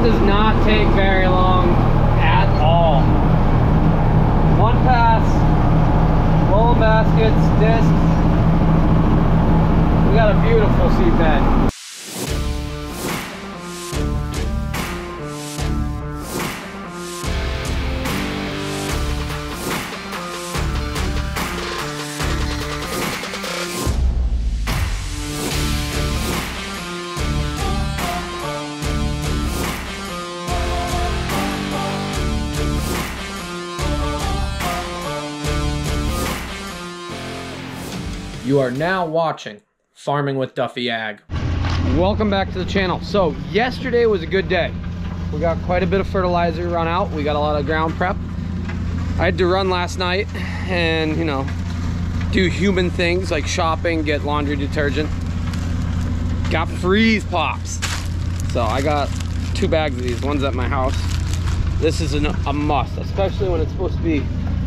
That does not take very long at all. One pass, roll baskets, discs. We got a beautiful seat bed. You are now watching Farming with Duffy Ag. Welcome back to the channel. So yesterday was a good day. We got quite a bit of fertilizer run out. We got a lot of ground prep. I had to run last night and, you know, do human things like shopping, get laundry detergent. Got freeze pops. So I got 2 bags of these. One's at my house. This is a must, especially when it's supposed to be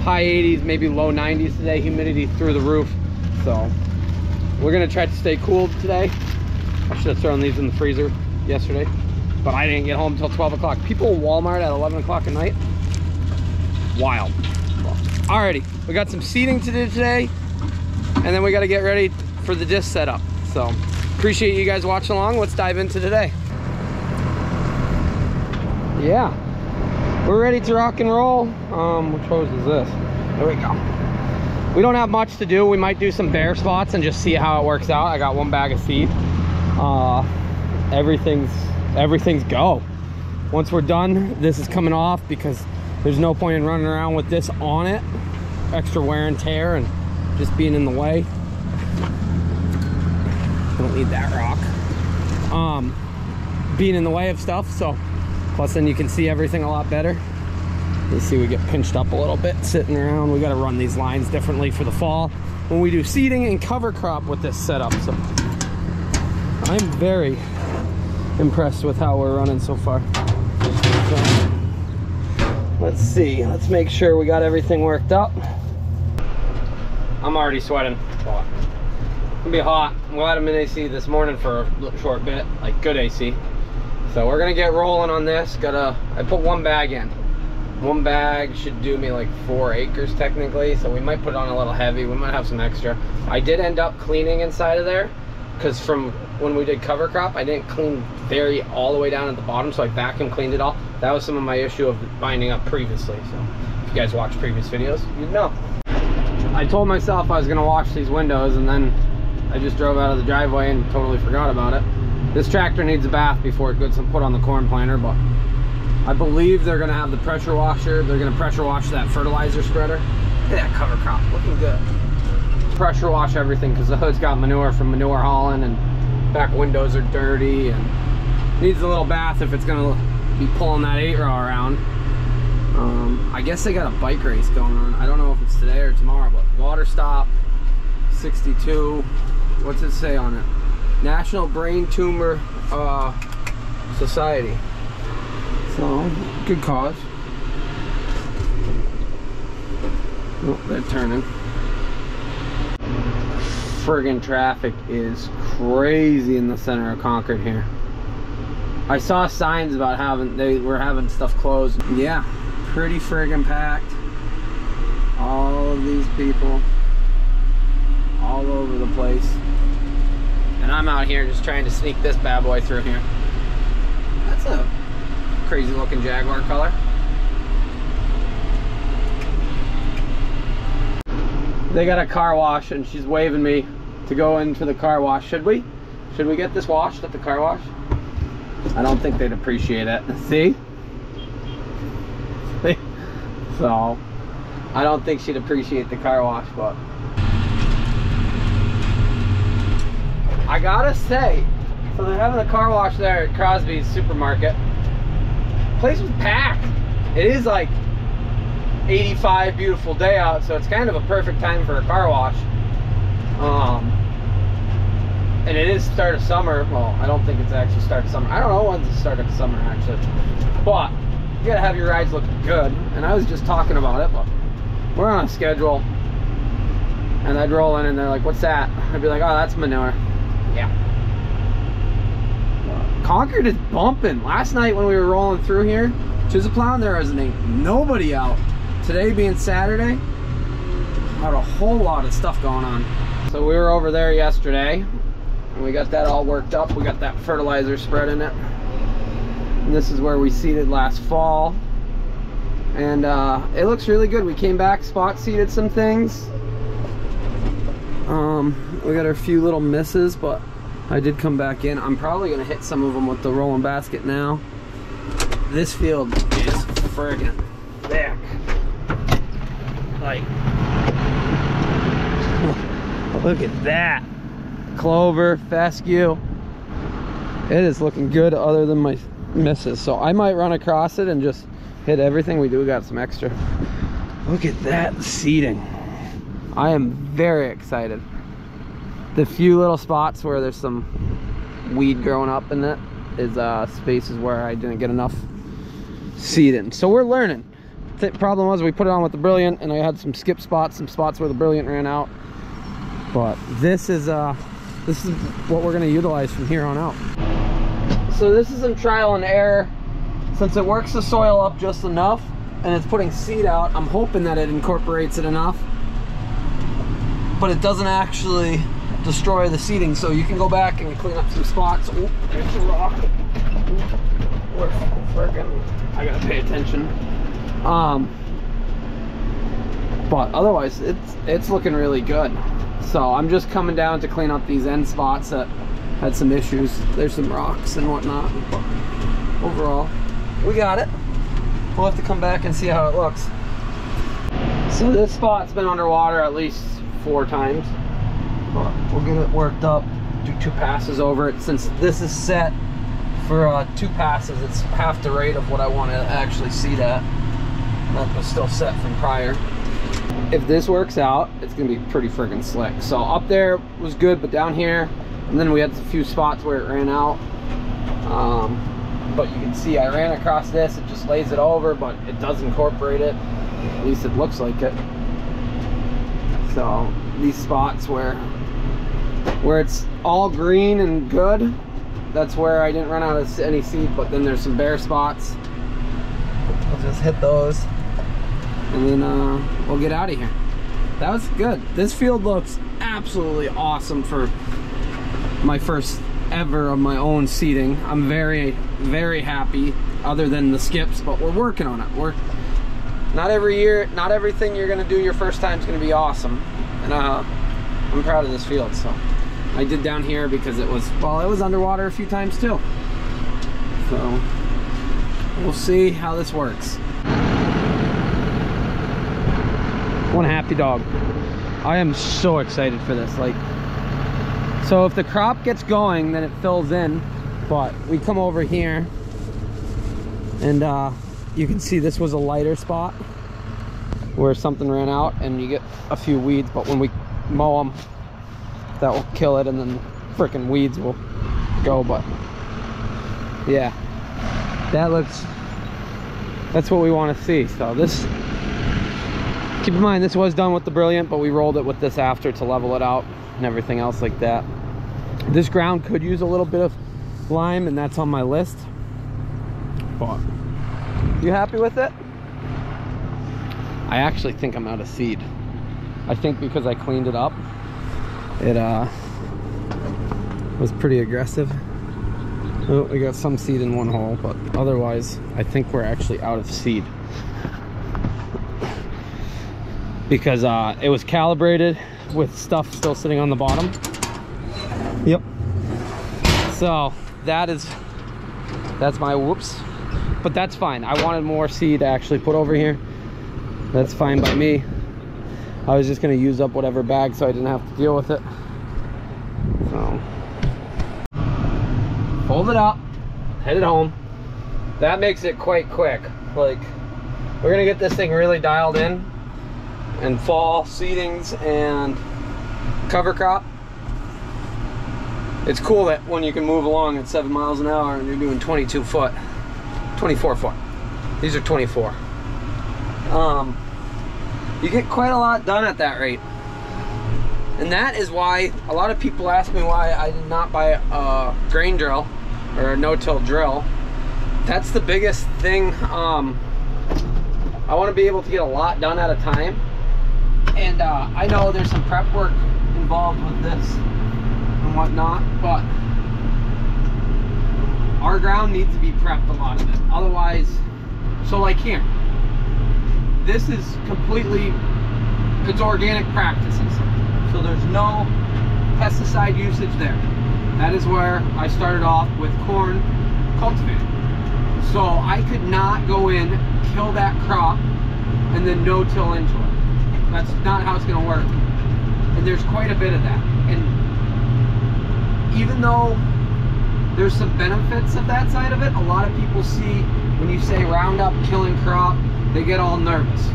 high 80s, maybe low 90s today. Humidity through the roof. So we're gonna try to stay cool today. I should have thrown these in the freezer yesterday, but I didn't get home until 12 o'clock. People in Walmart at 11 o'clock at night. Wild. Well, alrighty, we got some seeding to do today, and then we got to get ready for the disc setup. So appreciate you guys watching along. Let's dive into today. Yeah, we're ready to rock and roll. Which hose is this? There we go. We don't have much to do. We might do some bare spots and just see how it works out. I got 1 bag of seed. Everything's go. Once we're done, this is coming off because there's no point in running around with this on it. Extra wear and tear and just being in the way. Don't need that rock. Being in the way of stuff. So plus then you can see everything a lot better. You see we get pinched up a little bit sitting around. We got to run these lines differently for the fall when we do seeding and cover crop with this setup. So I'm very impressed with how we're running so far. So let's see, let's make sure we got everything worked up. I'm already sweating. It's gonna be hot. We'll have them in AC this morning for a short bit, like good AC. So we're gonna get rolling on this. I put 1 bag in. 1 bag should do me like 4 acres technically, so we might put on a little heavy. We might have some extra. I did end up cleaning inside of there because from when we did cover crop, I didn't clean all the way down at the bottom, so I vacuum cleaned it all. That was some of my issue of binding up previously. So if you guys watched previous videos, you'd know. I told myself I was gonna wash these windows, and then I just drove out of the driveway and totally forgot about it. This tractor needs a bath before it gets put on the corn planter, but I believe they're gonna have the pressure washer. They're gonna pressure wash that fertilizer spreader. Look at that cover crop, looking good. Pressure wash everything because the hood's got manure from manure hauling and back windows are dirty and needs a little bath if it's gonna be pulling that 8-row around. I guess they got a bike race going on. I don't know if it's today or tomorrow, but water stop, 62. What's it say on it? National Brain Tumor Society. So, good cause. Oh, they're turning. Friggin' traffic is crazy in the center of Concord here. I saw signs about they were having stuff closed. Yeah, pretty friggin' packed. All of these people all over the place. And I'm out here just trying to sneak this bad boy through here. That's a crazy looking Jaguar color. They got a car wash and she's waving me to go into the car wash. Should we get this washed at the car wash? I don't think they'd appreciate it. See? So I don't think she'd appreciate the car wash, but I gotta say, so they're having a car wash there at Crosby's supermarket. Place was packed. It is like 85, beautiful day out, so it's kind of a perfect time for a car wash. And it is start of summer. Well, I don't think it's actually start of summer. I don't know when's the start of summer actually, but you gotta have your rides looking good. And I was just talking about it, but we're on a schedule. And I'd roll in and they're like, what's that? I'd be like, oh, that's manure. Yeah. Concord is bumping. Last night when we were rolling through here, Chisholm, there was nobody out. Today being Saturday, had a whole lot of stuff going on. So we were over there yesterday, and we got that all worked up. We got that fertilizer spread in it. And this is where we seeded last fall. And it looks really good. We came back, spot seeded some things. We got a few little misses, but I did come back in. I'm probably gonna hit some of them with the rolling basket now. This field is friggin' thick. Like, look at that. Clover, fescue. It is looking good other than my misses. So I might run across it and just hit everything. We do got some extra. Look at that seeding. I am very excited. The few little spots where there's some weed growing up in it is spaces where I didn't get enough seed in. So we're learning. The problem was we put it on with the Brilliant and I had some skip spots, some spots where the Brilliant ran out. But this is what we're gonna utilize from here on out. So this is some trial and error. Since it works the soil up just enough and it's putting seed out, I'm hoping that it incorporates it enough, but it doesn't actually destroy the seeding. So you can go back and clean up some spots. Oh, there's a rock. We're freaking, I gotta pay attention. But otherwise it's looking really good. So I'm just coming down to clean up these end spots that had some issues. There's some rocks and whatnot, but overall we got it. We'll have to come back and see how it looks. So this spot's been underwater at least 4 times. But we'll get it worked up, do 2 passes over it. Since this is set for 2 passes, it's half the rate of what I want to actually seed at. That was still set from prior. If this works out, it's gonna be pretty friggin' slick. So up there was good, but down here, and then we had a few spots where it ran out. But you can see I ran across this, it just lays it over, but it does incorporate it. At least it looks like it. So these spots where it's all green and good, that's where I didn't run out of any seed. But then there's some bare spots. I'll just hit those and then we'll get out of here. That was good. This field looks absolutely awesome for my first ever of my own seeding. I'm very, very happy, other than the skips, but we're working on it. We're not every year, not everything you're gonna do your first time is gonna be awesome. And I'm proud of this field. So I did down here because it was, well, it was underwater a few times too. So we'll see how this works. One happy dog. I am so excited for this. Like, so if the crop gets going, then it fills in. But we come over here and you can see this was a lighter spot where something ran out and you get a few weeds, but when we mow them, that will kill it and then freaking weeds will go. But yeah, that's what we want to see. So this, keep in mind, this was done with the Brilliant, but we rolled it with this after to level it out and everything else like that. This ground could use a little bit of lime, and that's on my list. But you happy with it? I actually think I'm out of seed. I think because I cleaned it up, it was pretty aggressive. Oh, we got some seed in one hole, but otherwise I think we're actually out of seed. Because it was calibrated with stuff still sitting on the bottom. Yep. So that's my whoops. But that's fine. I wanted more seed to actually put over here. That's fine by me. I was just gonna use up whatever bag so I didn't have to deal with it. So fold it up, head it home. That makes it quite quick. Like, we're gonna get this thing really dialed in, and fall seedings and cover crop. It's cool that when you can move along at 7 miles an hour and you're doing 22 foot, 24 foot. These are 24. You get quite a lot done at that rate. And that is why a lot of people ask me why I did not buy a grain drill or a no-till drill. That's the biggest thing. I want to be able to get a lot done at a time, and I know there's some prep work involved with this and whatnot, but our ground needs to be prepped, a lot of it. Otherwise, so like here, this is completely, it's organic practices. So there's no pesticide usage there. That is where I started off with corn cultivated. So I could not go in, kill that crop, and then no-till into it. That's not how it's gonna work. And there's quite a bit of that. And even though there's some benefits of that side of it, a lot of people see when you say Roundup killing crop, they get all nervous.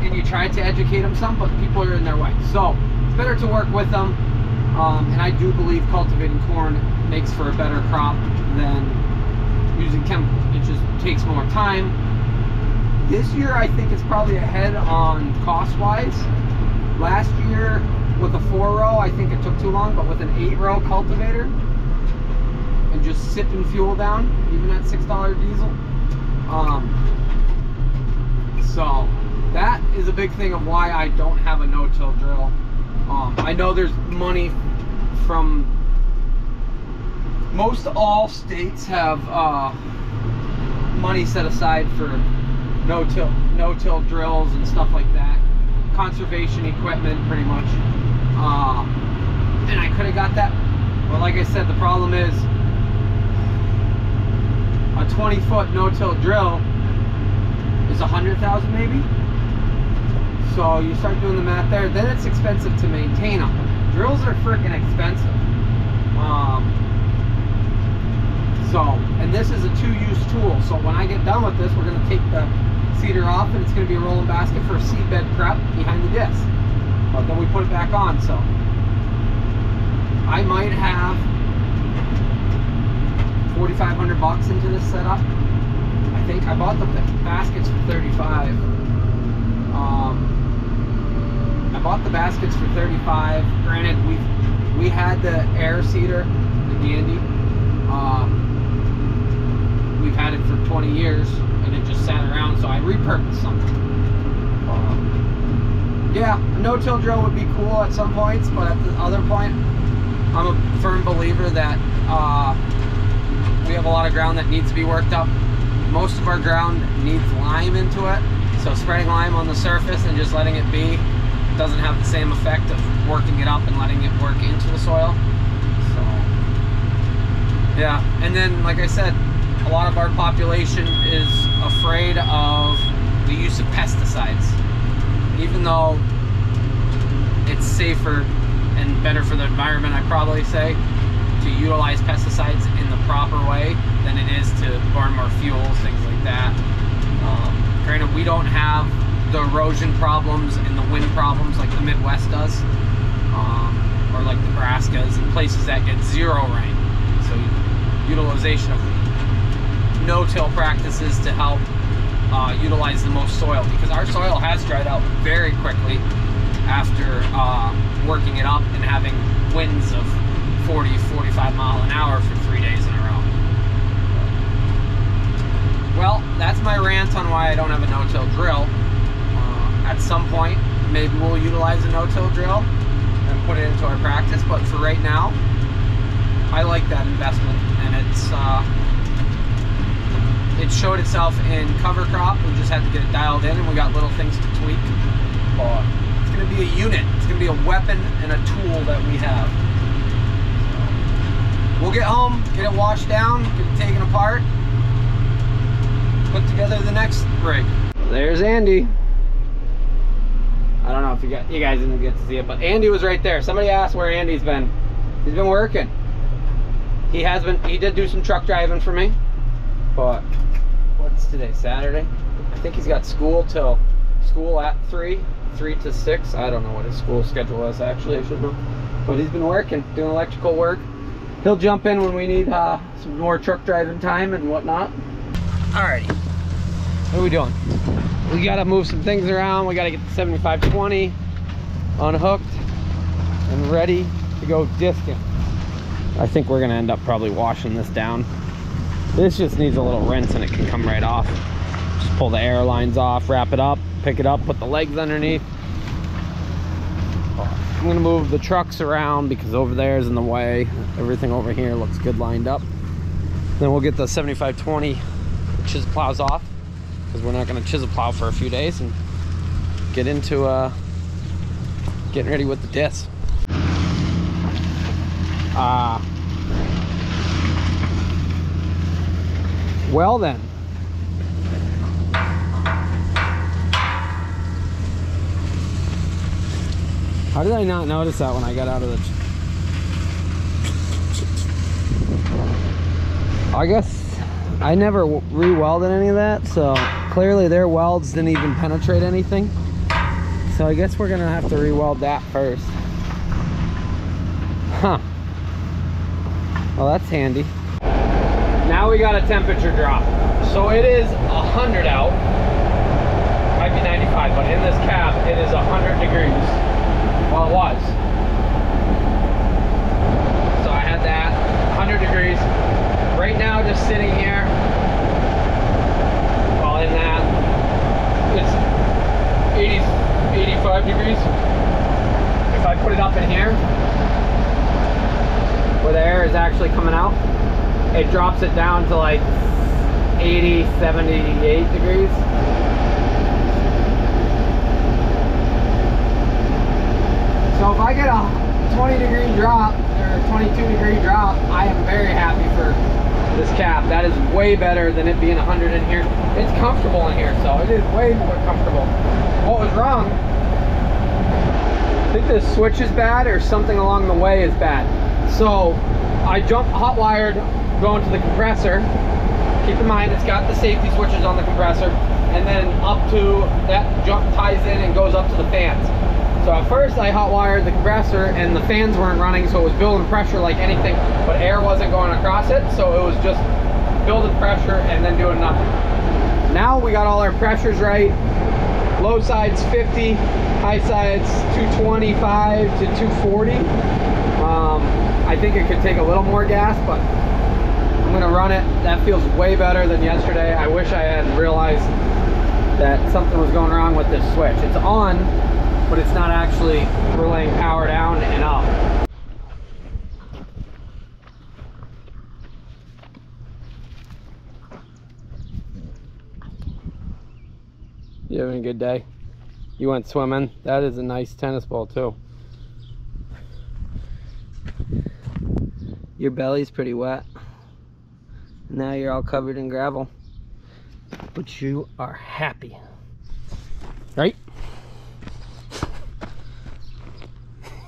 And you try to educate them some, but people are in their way. So it's better to work with them. And I do believe cultivating corn makes for a better crop than using chemicals. It just takes more time. This year I think it's probably ahead on cost-wise. Last year with a 4-row, I think it took too long, but with an 8-row cultivator and just sipping fuel down, even at $6 diesel. So that is a big thing of why I don't have a no-till drill. I know there's money from most all states have money set aside for no-till drills and stuff like that. Conservation equipment, pretty much. And I could have got that. But like I said, the problem is a 20-foot no-till drill is $100,000 maybe. So you start doing the math there, then it's expensive to maintain them. Drills are freaking expensive. And this is a 2-use tool. So when I get done with this, we're going to take the seeder off, and it's going to be a rolling basket for a seed bed prep behind the disc. But then we put it back on. So I might have $4,500 into this setup. I think I bought the baskets for $35. I bought the baskets for $35. Granted, we had the air seeder, the Gandy. We've had it for 20 years, and it just sat around, so I repurposed something. Yeah, a no-till drill would be cool at some points, but at the other point, I'm a firm believer that we have a lot of ground that needs to be worked up. Most of our ground needs lime into it, so spreading lime on the surface and just letting it be doesn't have the same effect of working it up and letting it work into the soil. So yeah, and then like I said, a lot of our population is afraid of the use of pesticides, even though it's safer and better for the environment, I probably say, to utilize pesticides in the proper way than it is to burn more fuels, things like that. Granted, we don't have the erosion problems and the wind problems like the Midwest does, or like Nebraska's and places that get zero rain. So utilization of no-till practices to help utilize the most soil, because our soil has dried out very quickly after working it up and having winds of 40-45 mile an hour for 3 days in a row. Well, that's my rant on why I don't have a no-till drill. At some point, maybe we'll utilize a no-till drill and put it into our practice, but for right now, I like that investment, and it showed itself in cover crop. We just had to get it dialed in, and we got little things to tweak. But it's going to be a unit. It's going to be a weapon and a tool that we have. So we'll get home, get it washed down, get it taken apart, put together the next rig. There's Andy. I don't know if you guys didn't get to see it, but Andy was right there. Somebody asked where Andy's been. He's been working. He did do some truck driving for me, but what's today, Saturday? I think he's got school at 3 to 6. I don't know what his school schedule is, actually. I should know. But he's been working, doing electrical work. He'll jump in when we need some more truck driving time and whatnot. Alrighty, what are we doing? We gotta move some things around. We gotta get the 7520 unhooked and ready to go discing. I think we're gonna end up probably washing this down. This just needs a little rinse and it can come right off. Just pull the air lines off, wrap it up, pick it up, put the legs underneath. I'm gonna move the trucks around because over there is in the way. Everything over here looks good lined up. Then we'll get the 7520 chisel plows off because we're not gonna chisel plow for a few days, and get into getting ready with the disc. Well then. How did I not notice that when I got out of the... I guess I never re-welded any of that, so clearly their welds didn't even penetrate anything. So I guess we're gonna have to re-weld that first. Huh. Well, that's handy. Now we got a temperature drop. So it is 100 out. Might be 95, but in this cab it is 100 degrees. Well, it was. So I had that, 100 degrees. Right now, just sitting here, while in that, it's 85 degrees. If I put it up in here, where the air is actually coming out, it drops it down to like 80, 78 degrees. So if I get a 20 degree drop or 22 degree drop, I am very happy for this cab. That is way better than it being 100 in here. It's comfortable in here, so it is way more comfortable. What was wrong? I think the switch is bad or something along the way is bad. So I hot wired going to the compressor. Keep in mind it's got the safety switches on the compressor, and then up to that ties in and goes up to the fans. So at first I hot wired the compressor and the fans weren't running, so it was building pressure like anything, but air wasn't going across it, so it was just building pressure and then doing nothing. Now we got all our pressures right. Low side's 50, high side's 225 to 240. I think it could take a little more gas, but I'm gonna run it. That feels way better than yesterday. I wish I had realized that something was going wrong with this switch. It's on, but it's not actually relaying power down and up. You having a good day? You went swimming? That is a nice tennis ball too. Your belly's pretty wet. Now you're all covered in gravel. But you are happy. Right?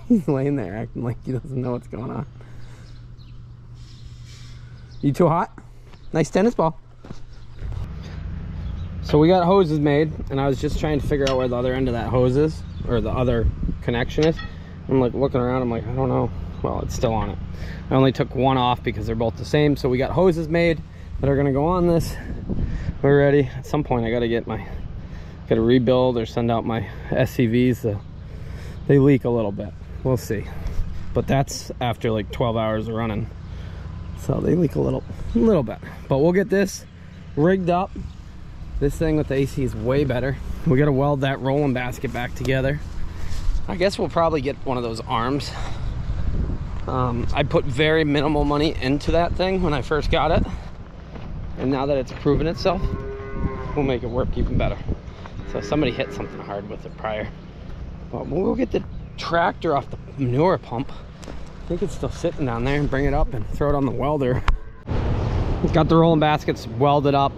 He's laying there acting like he doesn't know what's going on. You too hot? Nice tennis ball. So we got hoses made, and I was just trying to figure out where the other end of that hose is, or the other connection is. I'm like looking around, I'm like, I don't know. Well, it's still on it. I only took one off because they're both the same. So we got hoses made that are gonna go on this. We're ready. At some point I gotta rebuild or send out my SCVs. They leak a little bit. We'll see. But that's after like 12 hours of running. So they leak a little bit. But we'll get this rigged up. This thing with the AC is way better. We gotta weld that rolling basket back together. I guess we'll probably get one of those arms. I put very minimal money into that thing when I first got it. And now that it's proven itself, we'll make it work even better. So somebody hit something hard with it prior. But we'll go get the tractor off the manure pump. I think it's still sitting down there, and bring it up and throw it on the welder. Got the rolling baskets welded up.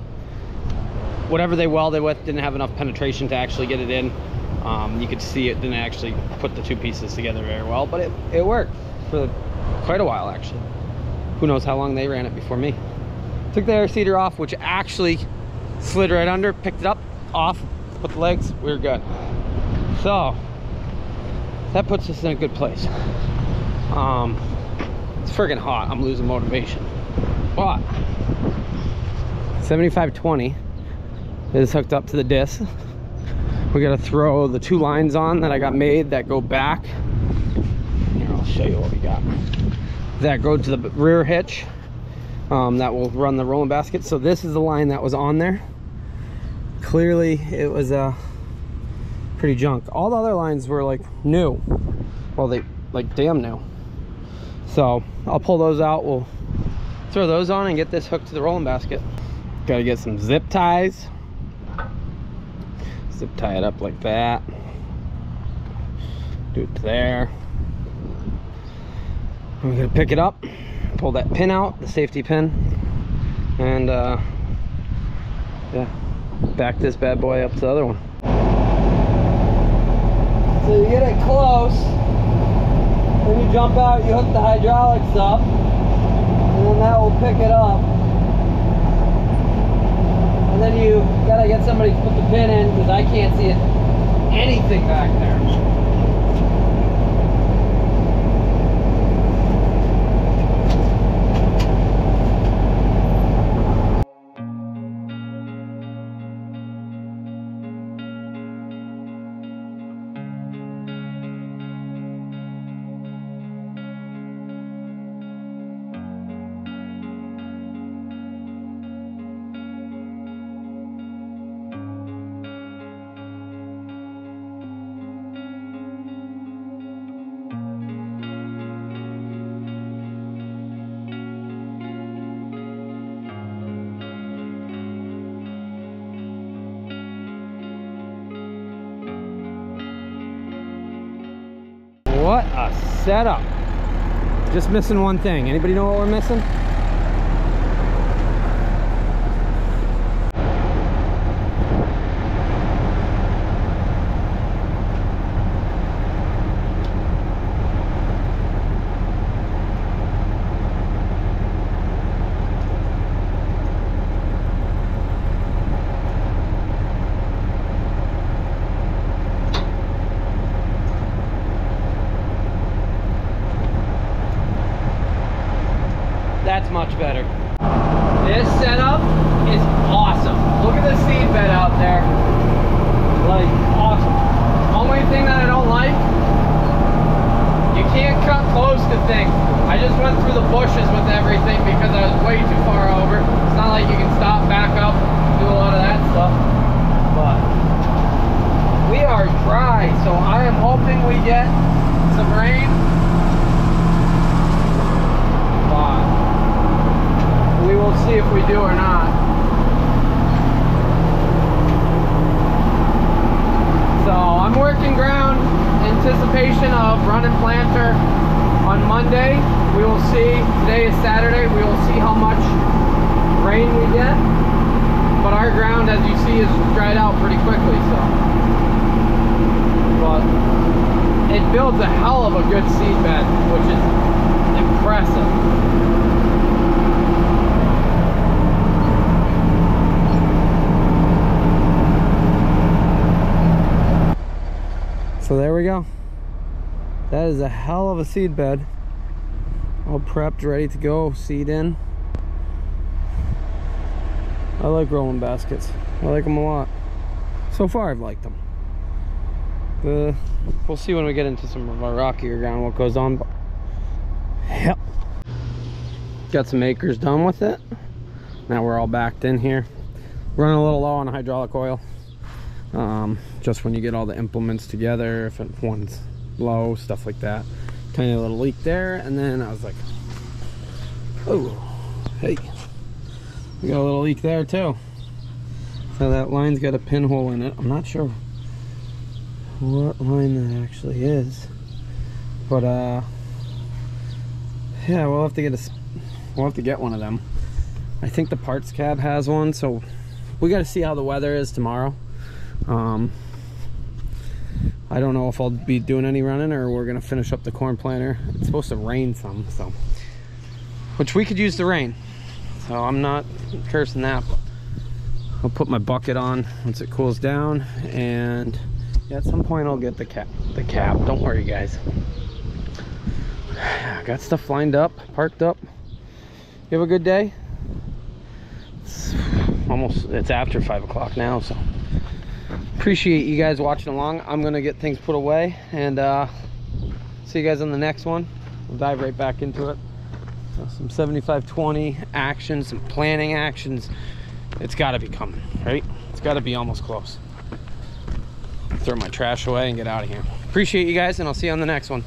Whatever they welded with didn't have enough penetration to actually get it in. You could see it didn't actually put the two pieces together very well, but it worked for quite a while actually. Who knows how long they ran it before me. Took the air seeder off, which actually slid right under, picked it up, off, put the legs, we were good. So that puts us in a good place. It's friggin' hot, I'm losing motivation. But 7520 is hooked up to the disc. We gotta throw the two lines on that I got made that go back. Here, I'll show you what we got. that go to the rear hitch that will run the rolling basket. So this is the line that was on there. Clearly it was pretty junk. All the other lines were like new. Well, they like damn new. So I'll pull those out. We'll throw those on and get this hooked to the rolling basket. Gotta get some zip ties. Zip tie it up like that. Do it to there. We're gonna pick it up, pull that pin out, the safety pin, and yeah, back this bad boy up to the other one. So you get it close, then you jump out, you hook the hydraulics up, and then that will pick it up. And then you gotta get somebody to put the pin in, because I can't see anything back there. What a setup. Just missing one thing. Anybody know what we're missing? That's much better. This setup is awesome. Look at the seed bed out there. Like, awesome. Only thing that I don't like, you can't cut close to things. I just went through the bushes with everything because I was way too far over. It's not like you can stop, back up, do a lot of that stuff. But we are dry, so I am hoping we get some rain. We will see if we do or not. So I'm working ground, anticipation of running planter on Monday. We will see. Today is Saturday. We will see how much rain we get. But our ground, as you see, is dried out pretty quickly. So, but it builds a hell of a good seed bed, which is impressive. So there we go. That is a hell of a seed bed. All prepped, ready to go, seed in. I like rolling baskets. I like them a lot. So far I've liked them. We'll see when we get into some of our rockier ground what goes on. Yep. Got some acres done with it. Now we're all backed in here. Running a little low on hydraulic oil. Just when you get all the implements together, if one's low, stuff like that. Tiny little leak there, and then I was like, oh, hey, we got a little leak there too. So that line's got a pinhole in it. I'm not sure what line that actually is, but yeah, we'll have to get one of them. I think the parts cab has one, so we got to see how the weather is tomorrow. I don't know if I'll be doing any running or we're gonna finish up the corn planter. It's supposed to rain some, so which we could use the rain, so I'm not cursing that, but I'll put my bucket on once it cools down, and yeah, at some point I'll get the cap. Don't worry, guys. I got stuff lined up, parked up. You have a good day? It's after 5 o'clock now, so appreciate you guys watching along. I'm gonna get things put away and see you guys on the next one. We'll dive right back into it. So some 75-20 action, some planning actions. It's got to be coming, right? It's got to be almost close. Throw my trash away and get out of here. Appreciate you guys, and I'll see you on the next one.